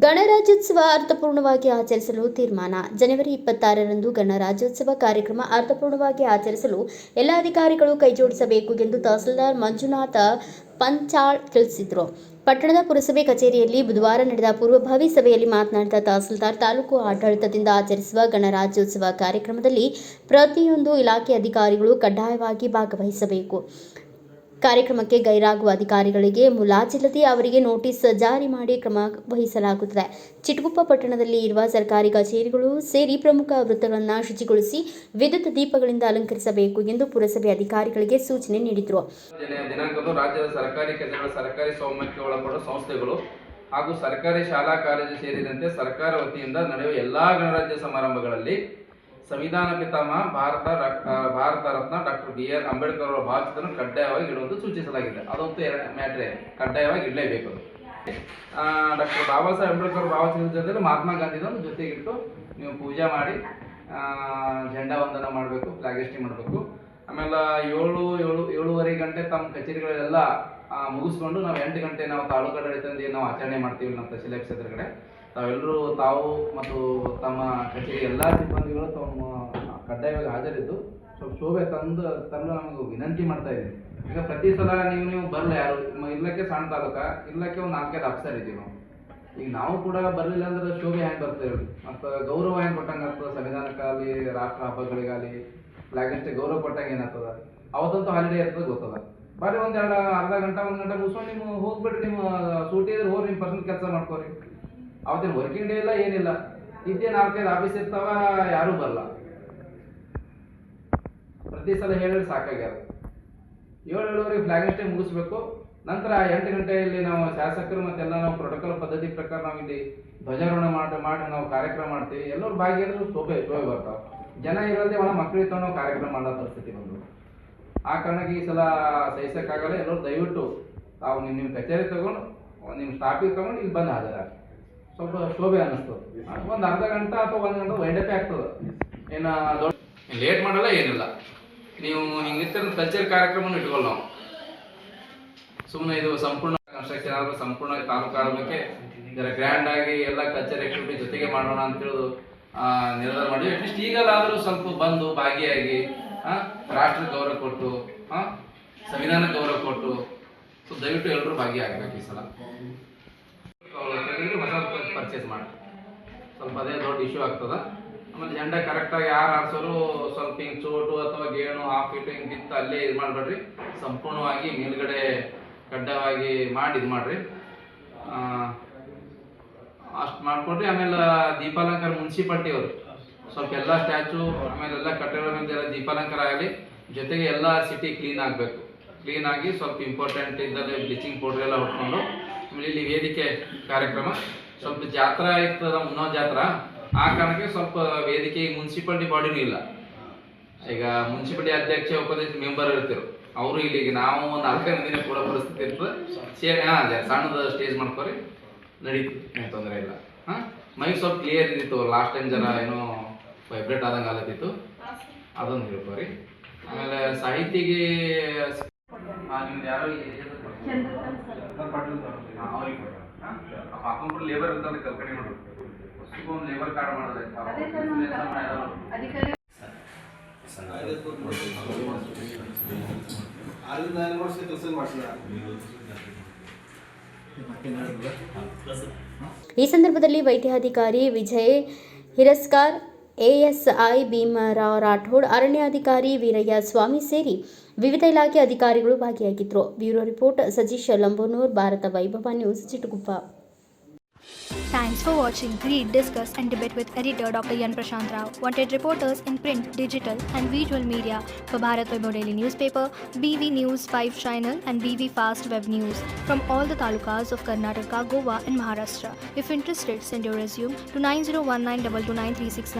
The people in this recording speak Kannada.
ಗಣರಾಜ್ಯೋತ್ಸವ ಅರ್ಥಪೂರ್ಣವಾಗಿ ಆಚರಿಸಲು ತೀರ್ಮಾನ. ಜನವರಿ 26ರಂದು ಗಣರಾಜ್ಯೋತ್ಸವ ಕಾರ್ಯಕ್ರಮ ಅರ್ಥಪೂರ್ಣವಾಗಿ ಆಚರಿಸಲು ಎಲ್ಲ ಅಧಿಕಾರಿಗಳು ಕೈಜೋಡಿಸಬೇಕು ಎಂದು ತಹಸೀಲ್ದಾರ್ ಮಂಜುನಾಥ ಪಂಚಾಳ್ ತಿಳಿಸಿದರು. ಪಟ್ಟಣದ ಪುರಸಭೆ ಕಚೇರಿಯಲ್ಲಿ ಬುಧವಾರ ನಡೆದ ಪೂರ್ವಭಾವಿ ಸಭೆಯಲ್ಲಿ ಮಾತನಾಡಿದ ತಹಸೀಲ್ದಾರ್, ತಾಲೂಕು ಆಡಳಿತದಿಂದ ಆಚರಿಸುವ ಗಣರಾಜ್ಯೋತ್ಸವ ಕಾರ್ಯಕ್ರಮದಲ್ಲಿ ಪ್ರತಿಯೊಂದು ಇಲಾಖೆ ಅಧಿಕಾರಿಗಳು ಕಡ್ಡಾಯವಾಗಿ ಭಾಗವಹಿಸಬೇಕು. ಕಾರ್ಯಕ್ರಮಕ್ಕೆ ಗೈರಾಗುವ ಅಧಿಕಾರಿಗಳಿಗೆ ಮುಲಾಜಿಲ್ಲದೆ ಅವರಿಗೆ ನೋಟಿಸ್ ಜಾರಿ ಮಾಡಿ ಕ್ರಮ ವಹಿಸಲಾಗುತ್ತದೆ. ಚಿಟಗುಪ್ಪ ಪಟ್ಟಣದಲ್ಲಿ ಇರುವ ಸರ್ಕಾರಿ ಕಚೇರಿಗಳು ಸೇರಿ ಪ್ರಮುಖ ವೃತ್ತಗಳನ್ನು ಶುಚಿಗೊಳಿಸಿ ವಿದ್ಯುತ್ ದೀಪಗಳಿಂದ ಅಲಂಕರಿಸಬೇಕು ಎಂದು ಪುರಸಭೆ ಅಧಿಕಾರಿಗಳಿಗೆ ಸೂಚನೆ ನೀಡಿದರು. ದಿನಾಂಕದ ರಾಜ್ಯದ ಸರ್ಕಾರಿ ಕಚೇರಿಗಳು, ಸರ್ಕಾರಿ ಸ್ವಾಮ್ಯಕ್ಕೆ ಒಳಪಡುವ ಸಂಸ್ಥೆಗಳು ಹಾಗೂ ಸರ್ಕಾರಿ ಶಾಲಾ ಕಾಲೇಜು ಸೇರಿದಂತೆ ಸರ್ಕಾರ ವತಿಯಿಂದ ನಡೆಯುವ ಎಲ್ಲಾ ಗಣರಾಜ್ಯ ಸಮಾರಂಭಗಳಲ್ಲಿ ಸಂವಿಧಾನ ಪಿತಾಮಹ ಭಾರತ ರತ್ನ ಡಾಕ್ಟರ್ ಬಿ.ಆರ್. ಅಂಬೇಡ್ಕರ್ ಅವರ ಭಾವಚಿತ್ರವನ್ನು ಕಡ್ಡಾಯವಾಗಿ ಇಡುವಂತೆ ಸೂಚಿಸಲಾಗಿದೆ. ಅದಂತೂ ಮ್ಯಾಟ್ರೆ, ಕಡ್ಡಾಯವಾಗಿ ಇಡಲೇಬೇಕು. ಡಾಕ್ಟರ್ ಬಾಬಾ ಸಾಹೇಬ್ ಅಂಬೇಡ್ಕರ್ ಭಾವಚಿತ್ರದ ಜೊತೆ ಮಹಾತ್ಮ ಗಾಂಧಿದೊಂದು ಜೊತೆಗಿಟ್ಟು ನೀವು ಪೂಜೆ ಮಾಡಿ ಜೆಂಡಾ ವಂದನ ಮಾಡಬೇಕು, ಫ್ಲಾಗ್ ಹಾಸ್ಟಿಂಗ್ ಮಾಡಬೇಕು. ಆಮೇಲೆ 7:30 ಗಂಟೆ ತಮ್ಮ ಕಚೇರಿಗಳೆಲ್ಲ ಮುಗಿಸ್ಕೊಂಡು ನಾವು 8 ಗಂಟೆ ನಾವು ತಾಲೂಕು ಆಡಳಿತದಿಂದ ನಾವು ಆಚರಣೆ ಮಾಡ್ತೀವಿ. ನಮ್ಮ ತಹಸೀಲ್ ಕ್ಷೇತ್ರ ಕಡೆ ತಾವು ಮತ್ತು ತಮ್ಮ ಕಚೇರಿ ಎಲ್ಲ ಸಿಬ್ಬಂದಿಗಳು ತಮ್ಮ ಕಡ್ಡಾಯವಾಗಿ ಹಾಜರಿದ್ದು ಸ್ವಲ್ಪ ಶೋಭೆ ತರಲು ನಮಗೆ ವಿನಂತಿ ಮಾಡ್ತಾ ಇದ್ದೀವಿ. ಈಗ ಪ್ರತಿ ಸಲ ನೀವು ಬರಲ್ಲ, ಯಾರು ಇಲ್ಲಕ್ಕೆ ಸಣ್ಣ ತಾಲೂಕ, ಇಲ್ಲಕ್ಕೆ ಒಂದು 4-5 ಅಫ್ಸರ್ ಇದ್ದೀವಿ ನಾವು. ಈಗ ನಾವು ಕೂಡ ಬರಲಿಲ್ಲ ಅಂದ್ರೆ ಶೋಭೆ ಹೆಂಗೆ ಬರ್ತೇವೆ ಮತ್ತು ಗೌರವ ಹೆಂಗೆ ಕೊಟ್ಟಂಗೆ ಆಗ್ತದೆ. ಸಂವಿಧಾನಕ್ಕಾಗಲಿ, ರಾಷ್ಟ್ರ ಹಬ್ಬಗಳಿಗಾಗಲಿ ಫ್ಲಾಗ್ ಅಷ್ಟೇ ಗೌರವ ಕೊಟ್ಟಂಗೆ ಏನಾಗ್ತದ. ಅವತ್ತಂತೂ ಹಾಲಿಡೇ ಇರ್ತದೆ, ಗೊತ್ತದ. ಬರ್ರಿ ಅರ್ಧ ಗಂಟೆ 1 ಗಂಟೆ ಮುಗಿಸ್ಕೊಂಡು ನೀವು ಹೋಗ್ಬಿಡ್ರಿ. ನಿಮ್ಮ ಸೂಟಿ ಇದ್ರೆ ಹೋಗಿ ನಿಮ್ಮ ಪರ್ಸನಲ್ ಕೆಲಸ ಮಾಡ್ಕೋರಿ. ಅವತ್ತೇನು ವರ್ಕಿಂಗ್ ಡೇ ಇಲ್ಲ, ಏನಿಲ್ಲ. ಇದ್ದೇ 4-5 ಆಫೀಸ್ ಇರ್ತಾವ, ಯಾರೂ ಬರಲ್ಲ. ಪ್ರತಿ ಸಲ ಹೇಳಿ ಸಾಕಾಗ್ಯಾರ. 7:30 ಫ್ಲಾಗ್ ಅಷ್ಟೇ ಮುಗಿಸ್ಬೇಕು. ನಂತರ 8 ಗಂಟೆಯಲ್ಲಿ ನಾವು ಶಾಸಕರು ಮತ್ತೆಲ್ಲ ನಾವು ಪ್ರೋಟೋಕಾಲ್ ಪದ್ಧತಿ ಪ್ರಕಾರ ನಾವು ಇಲ್ಲಿ ಧ್ವಜಾರೋಹಣ ಮಾಡಿ ನಾವು ಕಾರ್ಯಕ್ರಮ ಮಾಡ್ತೀವಿ. ಎಲ್ಲರೂ ಭಾಗಿಯಾದ್ರು ಶೋಭೆ ಬರ್ತಾವ. ಜನ ಇರಲ್ಲದೆ ಒಳ ಮಕ್ಕಳಿಗೆ ತಗೊಂಡು ನಾವು ಕಾರ್ಯಕ್ರಮ ಮಾಡೋ ಪರಿಸ್ಥಿತಿ ಬಂದು. ಆ ಕಾರಣಕ್ಕೆ ಈ ಸಲ ಸಹಿಸಕ್ಕಾಗಲ್ಲ. ಎಲ್ಲರೂ ದಯವಿಟ್ಟು ತಾವು ನಿಮ್ಮ ಕಚೇರಿ ತಗೊಂಡು ನಿಮ್ಮ ಸ್ಟಾಫಿಗೆ ತಗೊಂಡು ಇಲ್ಲಿ ಬಂದು ಹಾಜರಾಗಿ ಸ್ವಲ್ಪ ಶೋಭೆ ಅನ್ನಿಸ್ತದೆ. ಒಂದು ಅರ್ಧ ಗಂಟೆ ಅಥವಾ 1 ಗಂಟೆ ವೈಂಡಪೇ ಆಗ್ತದೆ. ಏನು ದೊಡ್ಡ ಲೇಟ್ ಮಾಡಲ್ಲ, ಏನಿಲ್ಲ. ನೀವು ಹಿಂಗಿರ್ತಿರೋ ಕಲ್ಚರ್ ಕಾರ್ಯಕ್ರಮವನ್ನು ಇಟ್ಕೊಳ್ಳ ನಾವು ಸುಮ್ಮನೆ ಇದು ಸಂಪೂರ್ಣ ಕನ್ಸ್ಟ್ರಕ್ಷನ್ ಆದರೂ ಸಂಪೂರ್ಣ ತಾಲೂಕು ಆಡೋದಕ್ಕೆ ಇದರ ಗ್ರ್ಯಾಂಡ್ ಆಗಿ ಎಲ್ಲ ಕಲ್ಚರ್ ಆಕ್ಟಿವಿಟಿ ಜೊತೆಗೆ ಮಾಡೋಣ ಅಂತೇಳಿ ನಿರ್ಧಾರ ಮಾಡಿ ಅಟ್ಲೀಸ್ಟ್ ಈಗಲಾದರೂ ಸ್ವಲ್ಪ ಬಂದು ಭಾಗಿಯಾಗಿ ರಾಷ್ಟ್ರ ಗೌರವ ಕೊಟ್ಟು ಸಂವಿಧಾನ ಗೌರವ ಕೊಟ್ಟು ದಯವಿಟ್ಟು ಎಲ್ಲರೂ ಭಾಗಿಯಾಗಬೇಕು. ಈ ಸಲ ಹೊಸ ಪರ್ಚೇಸ್ ಮಾಡಿ ಸ್ವಲ್ಪ ಅದೇ ದೊಡ್ಡ ಇಶ್ಯೂ ಆಗ್ತದ. ಆಮೇಲೆ ಜೆಂಡಾ ಕರೆಕ್ಟಾಗಿ ಯಾರು ಆಡ್ಸೋರು ಸ್ವಲ್ಪ ಹಿಂಗೆ ಚೋಟು ಅಥವಾ ಗೇಣು ಹಾಫ್ ಇಟ್ಟು ಹಿಂಗೆ ಬಿತ್ತು ಅಲ್ಲೇ ಇದು ಮಾಡಬೇಡ್ರಿ. ಸಂಪೂರ್ಣವಾಗಿ ಮೇಲ್ಗಡೆ ಕಡ್ಡಾಯವಾಗಿ ಮಾಡಿ ಇದು ಮಾಡಿರಿ. ಅಷ್ಟು ಮಾಡಿಕೊಡ್ರಿ. ಆಮೇಲೆ ದೀಪಾಲಂಕಾರ ಮುನ್ಸಿಪಾಲ್ಟಿ ಅವರು ಸ್ವಲ್ಪ ಎಲ್ಲ ಸ್ಟ್ಯಾಚು ಆಮೇಲೆ ಎಲ್ಲ ಕಟ್ಟಡಗಳ ಮೇಲೆ ಎಲ್ಲ ದೀಪಾಲಂಕಾರ ಆಗಲಿ. ಜೊತೆಗೆ ಎಲ್ಲ ಸಿಟಿ ಕ್ಲೀನ್ ಆಗಬೇಕು. ಕ್ಲೀನ್ ಆಗಿ ಸ್ವಲ್ಪ ಇಂಪಾರ್ಟೆಂಟ್ ಇದ್ದಲ್ಲಿ ಬ್ಲೀಚಿಂಗ್ ಪೌಡ್ರ್ ಎಲ್ಲ ಹೊಡ್ಕೊಂಡು ಆಮೇಲೆ ಇಲ್ಲಿ ವೇದಿಕೆ ಕಾರ್ಯಕ್ರಮ ಸ್ವಲ್ಪ ಜಾತ್ರಾ ಇರ್ತದ, ಮುನ್ನೋ ಜಾತ್ರಾ. ಆ ಕಾರಣಕ್ಕೆ ಸ್ವಲ್ಪ ವೇದಿಕೆ ಮುನ್ಸಿಪಾಲ್ಟಿ ಬಾಡಿನೂ ಇಲ್ಲ. ಈಗ ಮುನ್ಸಿಪಾಲ್ಟಿ ಅಧ್ಯಕ್ಷ ಉಪಾಧ್ಯಕ್ಷ ಮೆಂಬರ್ ಇರ್ತಿರು, ಅವರು ಇಲ್ಲಿಗೆ ನಾವು 4 ದಿನ ಕೂಡ ಪರಿಸ್ಥಿತಿ ಇರ್ತದೆ. ಸಣ್ಣದ ಸ್ಟೇಜ್ ಮಾಡ್ಕೋರಿ, ನಡೀತು, ಏನು ತೊಂದರೆ ಇಲ್ಲ. ಮೈಕ್ ಸ್ವಲ್ಪ ಕ್ಲಿಯರ್ ಇದ್ದಿತ್ತು. ಲಾಸ್ಟ್ ಟೈಮ್ ಜನ ಏನೋ ವೈಬ್ರೇಟ್ ಆದಂಗೆ ಆಗತ್ತಿತ್ತು, ಅದೊಂದು ಹೇಳ್ಕೋರಿ. ಆಮೇಲೆ ಸಾಹಿತಿಗೆ ನಿಮ್ದು ಯಾರೋ ಅವ್ರಿಗೆ ಹಾಕೊಂಡ್ಬಿಟ್ಟು ಲೇಬರ್ ಇರ್ತದೆ, ಕಲ್ಕಡಿ ಮಾಡೋದು ಒಂದು ಲೇಬರ್ ಕಾರ್ಡ್ ಮಾಡೋದೈತೆ. ಈ ಸಂದರ್ಭದಲ್ಲಿ ವೈದ್ಯಾಧಿಕಾರಿ ವಿಜಯ್ ಹಿರಸ್ಕಾರ್, ಎಎಸ್ಐ ಭೀಮರಾವ್ ರಾಠೋಡ್, ಅರಣ್ಯಾಧಿಕಾರಿ ವೀರಯ್ಯ ಸ್ವಾಮಿ ಸೇರಿ ವಿವಿಧ ಇಲಾಖೆ ಅಧಿಕಾರಿಗಳು ಭಾಗಿಯಾಗಿದ್ದರು. ಬ್ಯೂರೋ ರಿಪೋರ್ಟ್ ಸತೀಶ್ ಲಂಬೋನೂರ್, ಭಾರತ ವೈಭವ news, Chitguppa. Thanks for watching Read, Discuss and Debate with editor Dr. Yan Prashant Rao. Wanted reporters in print, digital and visual media for Bharat Vaibhav Daily Newspaper, BV News 5 Channel and BV Fast Web News from all the talukas of Karnataka, Goa and Maharashtra. If interested, send your resume to 9019229369.